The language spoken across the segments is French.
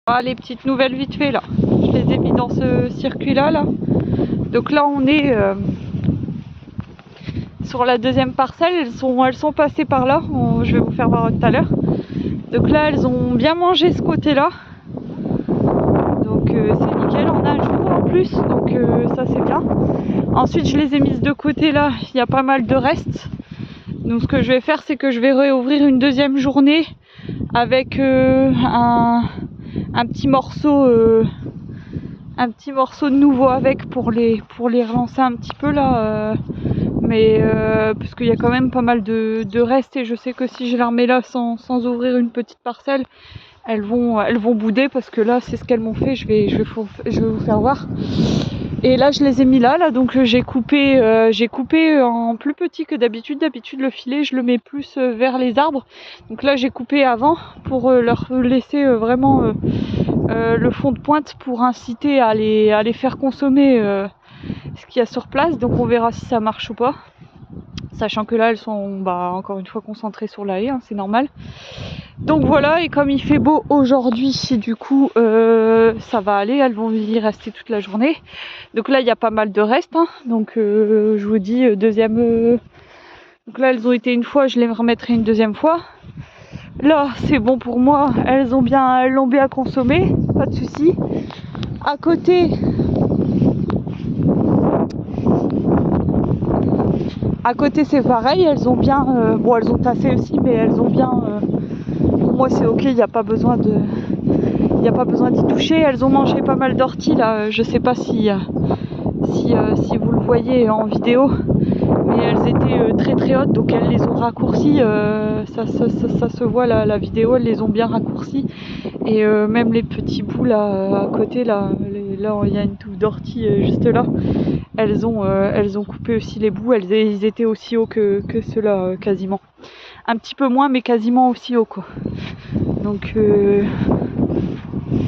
Ah, les petites nouvelles vite fait là. Je les ai mis dans ce circuit là. Donc là on est sur la deuxième parcelle. Elles sont passées par là. Je vais vous faire voir tout à l'heure. Donc là elles ont bien mangé ce côté là. Donc c'est nickel. On a un jour en plus. Donc ça c'est bien. Ensuite je les ai mises de côté là. Il y a pas mal de restes. Donc ce que je vais faire c'est que je vais réouvrir une deuxième journée avec un petit morceau de nouveau avec pour les relancer un petit peu là, mais parce qu'il y a quand même pas mal de restes et je sais que si je les remets là sans ouvrir une petite parcelle, elles vont bouder parce que là c'est ce qu'elles m'ont fait. Je vais vous faire voir. Et là je les ai mis là donc j'ai coupé en plus petit que d'habitude. D'habitude le filet je le mets plus vers les arbres, donc là j'ai coupé avant pour leur laisser vraiment le fond de pointe pour inciter à les faire consommer ce qu'il y a sur place. Donc on verra si ça marche ou pas, sachant que là elles sont encore une fois concentrées sur la haie, hein, c'est normal. Donc voilà, et comme il fait beau aujourd'hui, du coup ça va aller, elles vont y rester toute la journée. Donc là il y a pas mal de restes, hein. Donc je vous dis deuxième donc là elles ont été une fois, je les remettrai une deuxième fois. Là c'est bon pour moi, elles l'ont bien consommé, pas de souci. À côté c'est pareil, elles ont bien elles ont tassé aussi, mais elles ont bien pour moi c'est ok, il n'y a pas besoin d'y toucher. Elles ont mangé pas mal d'orties là, je sais pas si vous le voyez en vidéo, mais elles étaient très très hautes, donc elles les ont raccourcies, ça se voit la vidéo, elles les ont bien raccourcies. Et même les petits bouts là à côté là il y a une touffe d'ortie juste là, elles ont coupé aussi les bouts. Ils étaient aussi hauts que ceux-là, quasiment un petit peu moins mais quasiment aussi haut quoi. Donc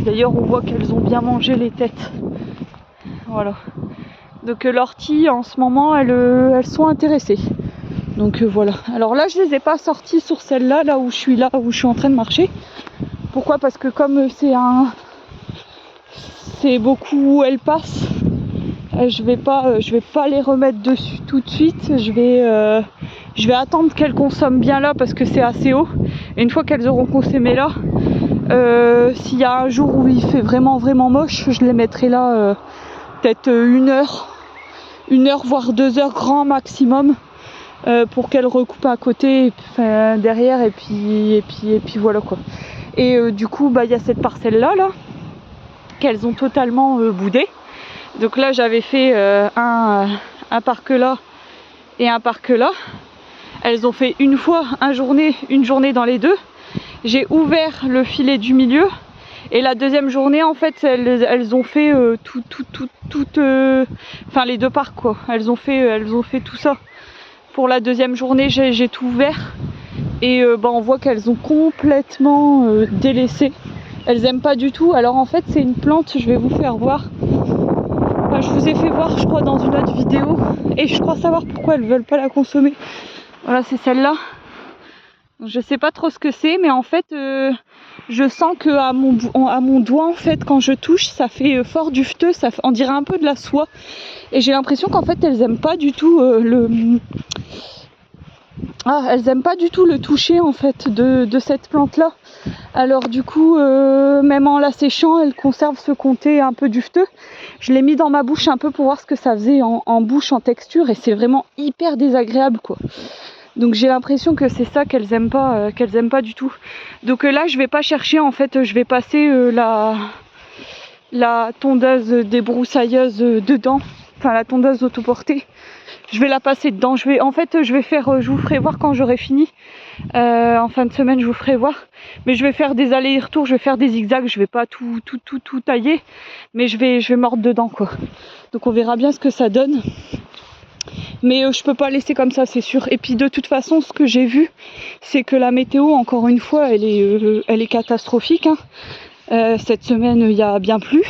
d'ailleurs on voit qu'elles ont bien mangé les têtes, voilà. Donc l'ortie en ce moment elles sont intéressées. Donc voilà. Alors là je les ai pas sorties sur celle-là, là où je suis en train de marcher. Pourquoi? Parce que comme c'est beaucoup où elles passent, je vais pas les remettre dessus tout de suite. Je vais attendre qu'elles consomment bien là parce que c'est assez haut. Et une fois qu'elles auront consommé là, s'il y a un jour où il fait vraiment moche, je les mettrai là peut-être 1 heure voire 2 heures grand maximum, pour qu'elles recoupent à côté, derrière, et puis voilà quoi. Et du coup il y a cette parcelle là qu'elles ont totalement boudé. Donc là j'avais fait un parc là et un parc là. Elles ont fait une journée dans les deux. J'ai ouvert le filet du milieu. Et la deuxième journée, en fait, elles ont fait les deux parcs quoi. Elles ont fait tout ça. Pour la deuxième journée, j'ai tout ouvert. Et on voit qu'elles ont complètement délaissé. Elles aiment pas du tout. Alors en fait, c'est une plante, je vais vous faire voir. Enfin, je vous ai fait voir, je crois, dans une autre vidéo. Et je crois savoir pourquoi elles veulent pas la consommer. Voilà, c'est celle-là. Je sais pas trop ce que c'est, mais en fait je sens que à mon doigt, en fait, quand je touche, ça fait fort dufteux, on dirait un peu de la soie. Et j'ai l'impression qu'en fait elles aiment pas du tout elles aiment pas du tout le toucher en fait de cette plante là. Alors du coup même en la séchant, elle conserve ce côté un peu dufteux. Je l'ai mis dans ma bouche un peu pour voir ce que ça faisait en bouche, en texture, et c'est vraiment hyper désagréable quoi. Donc j'ai l'impression que c'est ça qu'elles aiment pas du tout. Donc là je vais pas chercher, en fait je vais passer la tondeuse débroussailleuse dedans, enfin la tondeuse autoportée. Je vais la passer dedans. Je vous ferai voir quand j'aurai fini. En fin de semaine je vous ferai voir. Mais je vais faire des allers et retours, je vais faire des zigzags, je vais pas tout tailler, mais je vais mordre dedans quoi. Donc on verra bien ce que ça donne. Mais je peux pas laisser comme ça, c'est sûr. Et puis de toute façon, ce que j'ai vu, c'est que la météo, encore une fois, elle est catastrophique, hein. Cette semaine, il y a bien plu.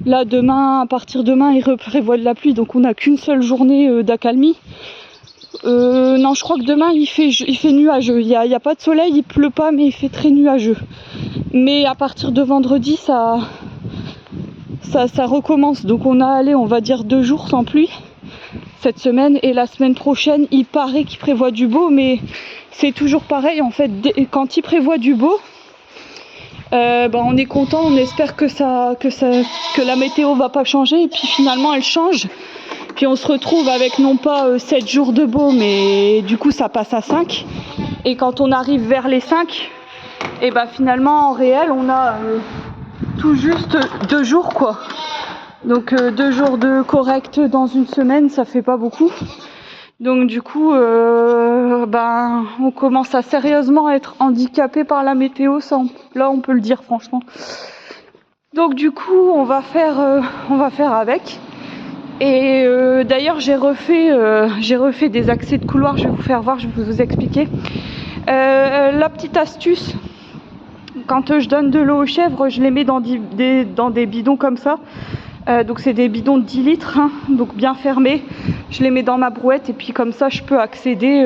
Là, à partir de demain, il prévoit de la pluie, donc on n'a qu'une seule journée d'accalmie. Non, je crois que demain, il fait nuageux. Il y a pas de soleil, il pleut pas, mais il fait très nuageux. Mais à partir de vendredi, ça recommence. Donc on a allé, on va dire 2 jours sans pluie cette semaine, et la semaine prochaine il paraît qu'il prévoit du beau, mais c'est toujours pareil en fait. Quand il prévoit du beau, on est content, on espère que la météo va pas changer, et puis finalement elle change, puis on se retrouve avec non pas 7 jours de beau, mais du coup ça passe à 5, et quand on arrive vers les 5, et finalement en réel on a tout juste 2 jours quoi. Donc 2 jours de correct dans une semaine, ça fait pas beaucoup. Donc du coup on commence à sérieusement être handicapé par la météo, ça, là on peut le dire franchement. Donc du coup on va faire avec. Et d'ailleurs j'ai refait des accès de couloir, je vais vous faire voir, je vais vous expliquer. La petite astuce, quand je donne de l'eau aux chèvres, je les mets dans des bidons comme ça. Donc c'est des bidons de 10 litres, hein, donc bien fermés. Je les mets dans ma brouette, et puis comme ça je peux accéder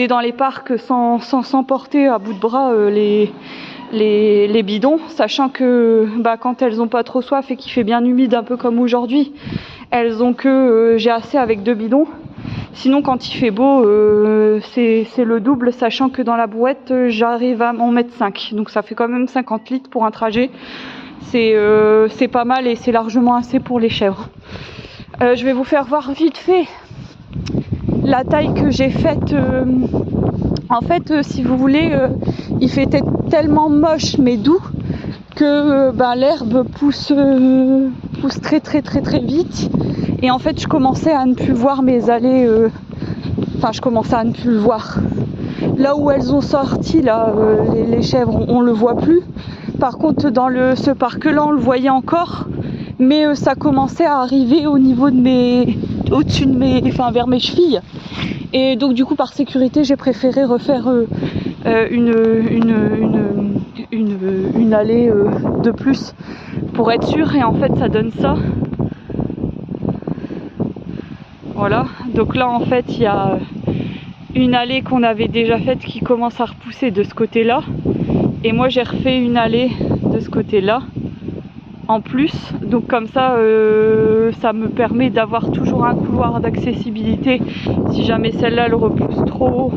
dans les parcs sans s'emporter à bout de bras les bidons, sachant que quand elles ont pas trop soif et qu'il fait bien humide, un peu comme aujourd'hui, elles ont que j'ai assez avec 2 bidons. Sinon quand il fait beau, c'est le double, sachant que dans la brouette j'arrive à en mettre 5, donc ça fait quand même 50 litres pour un trajet. C'est pas mal, et c'est largement assez pour les chèvres. Je vais vous faire voir vite fait la taille que j'ai faite. En fait, si vous voulez, il fait tellement moche mais doux que l'herbe pousse très très très très vite, et en fait je commençais à ne plus voir mes allées, je commençais à ne plus le voir. Là où elles ont sorti là, les chèvres, on le voit plus. Par contre dans ce parc là on le voyait encore, mais ça commençait à arriver au niveau de au-dessus de vers mes chevilles, et donc du coup par sécurité j'ai préféré refaire une allée de plus pour être sûr, et en fait ça donne ça. Voilà, donc là en fait il y a une allée qu'on avait déjà faite qui commence à repousser de ce côté là, et moi j'ai refait une allée de ce côté là en plus, donc comme ça ça me permet d'avoir toujours un couloir d'accessibilité si jamais celle-là elle repousse trop,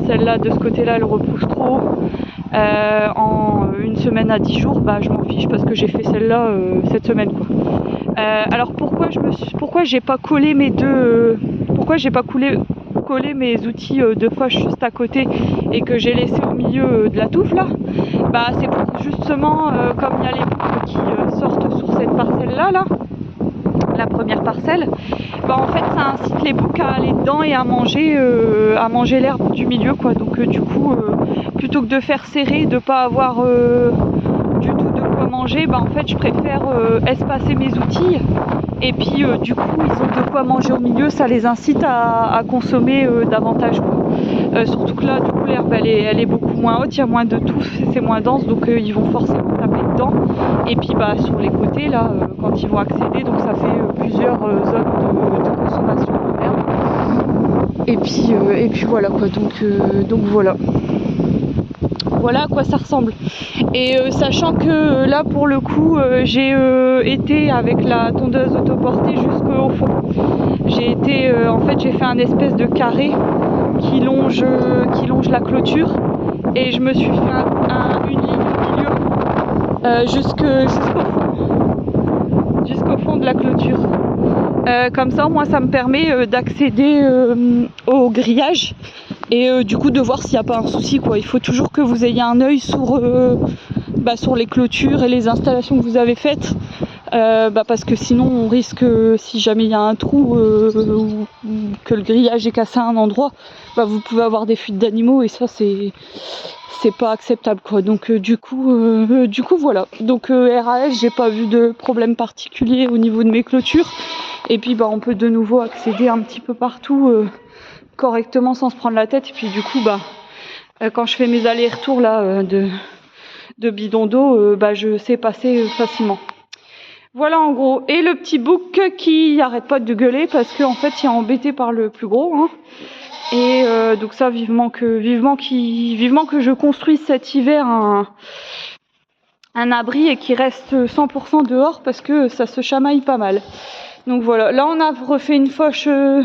celle-là de ce côté là elle repousse trop. En une semaine à 10 jours, je m'en fiche parce que j'ai fait celle-là cette semaine quoi. Alors pourquoi j'ai pas collé mes collé mes outils de fauche juste à côté et que j'ai laissé au milieu de la touffe là, c'est pour justement comme il y a les boucs qui sortent sur cette parcelle là, la première parcelle, en fait ça incite les boucs à aller dedans et à manger l'herbe du milieu quoi. Donc du coup plutôt que de faire serrer, de pas avoir du tout de quoi manger, en fait je préfère espacer mes outils, et puis du coup ils ont de quoi manger au milieu, ça les incite à consommer davantage quoi. Surtout que là du coup l'herbe elle est beaucoup moins haute, il y a moins de touffes, c'est moins dense, donc ils vont forcément taper dedans, et puis donc les côtés là quand ils vont accéder, donc ça fait plusieurs zones de consommation d'herbe, et puis voilà quoi. Donc voilà à quoi ça ressemble. Et sachant que là pour le coup j'ai été avec la tondeuse autoportée jusqu'au fond. En fait j'ai fait un espèce de carré qui longe la clôture, et je me suis fait une ligne au milieu jusqu'au fond de la clôture. Comme ça moi ça me permet d'accéder au grillage, et du coup de voir s'il n'y a pas un souci quoi. Il faut toujours que vous ayez un œil sur les clôtures et les installations que vous avez faites, parce que sinon on risque, si jamais il y a un trou ou que le grillage est cassé à un endroit, vous pouvez avoir des fuites d'animaux, et ça c'est pas acceptable quoi. Donc du coup voilà. Donc RAS, j'ai pas vu de problème particulier au niveau de mes clôtures, et puis on peut de nouveau accéder un petit peu partout correctement sans se prendre la tête, et puis du coup quand je fais mes allers-retours là de bidon d'eau, je sais passer facilement. Voilà en gros. Et le petit bouc qui arrête pas de gueuler parce qu'en fait il est embêté par le plus gros, hein. Et donc ça, vivement que je construise cet hiver un abri et qu'il reste 100% dehors parce que ça se chamaille pas mal. Donc voilà, là on a refait une foche, on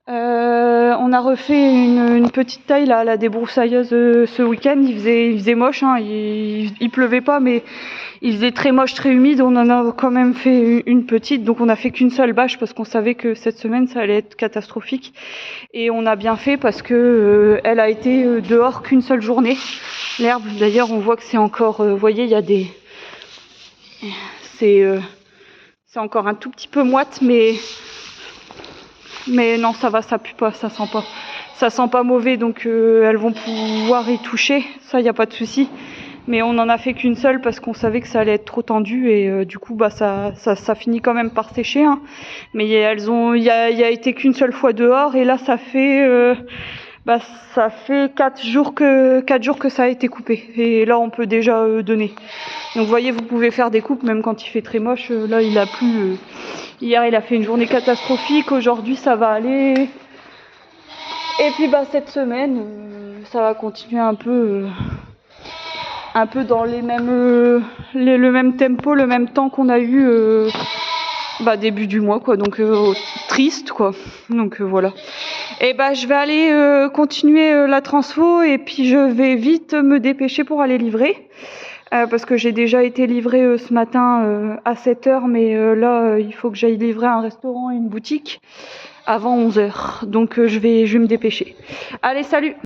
a refait une petite taille là, à la débroussailleuse ce week-end. Il faisait moche, hein, il pleuvait pas, mais il faisait très moche, très humide. On en a quand même fait une petite, donc on a fait qu'une seule bâche parce qu'on savait que cette semaine ça allait être catastrophique. Et on a bien fait parce que elle a été dehors qu'une seule journée. L'herbe, d'ailleurs, on voit que c'est encore, vous voyez, il y a des, c'est encore un tout petit peu moite, mais non, ça va, ça pue pas, ça sent pas mauvais, donc elles vont pouvoir y toucher, ça y a pas de souci. Mais on en a fait qu'une seule parce qu'on savait que ça allait être trop tendu et du coup bah ça finit quand même par sécher, hein. Mais il y a été qu'une seule fois dehors et là ça fait 4 jours que ça a été coupé et là on peut déjà donner. Donc vous voyez, vous pouvez faire des coupes même quand il fait très moche. Là il a plu, hier il a fait une journée catastrophique, aujourd'hui ça va aller. Et puis bah cette semaine ça va continuer un peu dans le même tempo, le même temps qu'on a eu début du mois, quoi. Donc triste, quoi. Donc voilà. Et bah je vais aller continuer la transfo et puis je vais vite me dépêcher pour aller livrer. Parce que j'ai déjà été livrée ce matin à 7h, mais là il faut que j'aille livrer un restaurant et une boutique avant 11h. Donc je vais me dépêcher. Allez, salut!